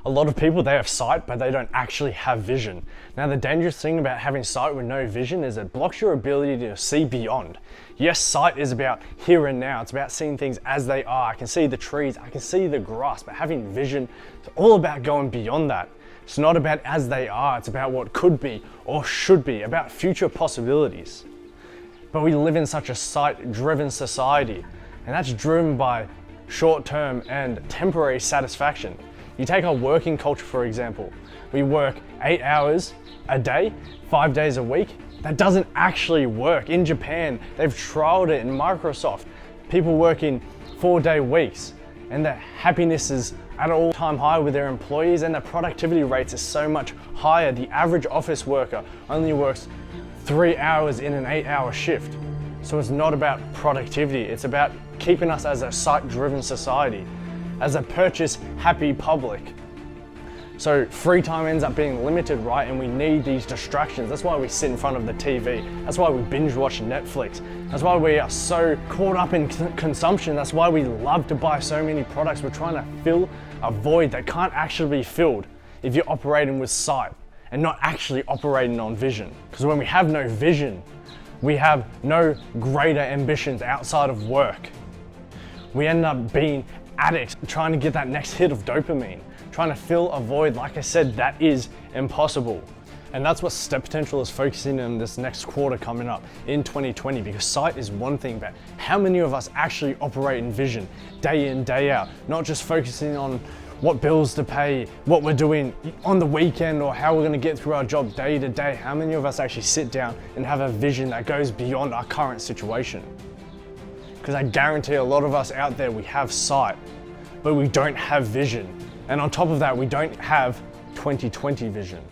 A lot of people, they have sight, but they don't actually have vision. Now, the dangerous thing about having sight with no vision is it blocks your ability to see beyond. Yes, sight is about here and now. It's about seeing things as they are. I can see the trees, I can see the grass, but having vision is all about going beyond that. It's not about as they are, it's about what could be or should be, about future possibilities. But we live in such a sight-driven society, and that's driven by short-term and temporary satisfaction. You take our working culture, for example. We work 8 hours a day, 5 days a week. That doesn't actually work. In Japan, they've trialed it in Microsoft. People working 4-day weeks, and their happiness is at an all-time high with their employees, and their productivity rates is so much higher. The average office worker only works 3 hours in an 8-hour shift. So it's not about productivity, it's about keeping us as a sight-driven society, as a purchase-happy public. So free time ends up being limited, right? And we need these distractions. That's why we sit in front of the TV. That's why we binge watch Netflix. That's why we are so caught up in consumption. That's why we love to buy so many products. We're trying to fill a void that can't actually be filled if you're operating with sight and not actually operating on vision. Because when we have no vision, we have no greater ambitions outside of work. We end up being addicts, trying to get that next hit of dopamine, trying to fill a void. Like I said, that is impossible. And that's what Step Potential is focusing on this next quarter coming up in 2020, because sight is one thing, but how many of us actually operate in vision day in, day out, not just focusing on what bills to pay, what we're doing on the weekend, or how we're going to get through our job day to day. How many of us actually sit down and have a vision that goes beyond our current situation? Because I guarantee a lot of us out there, we have sight, but we don't have vision. And on top of that, we don't have 2020 vision.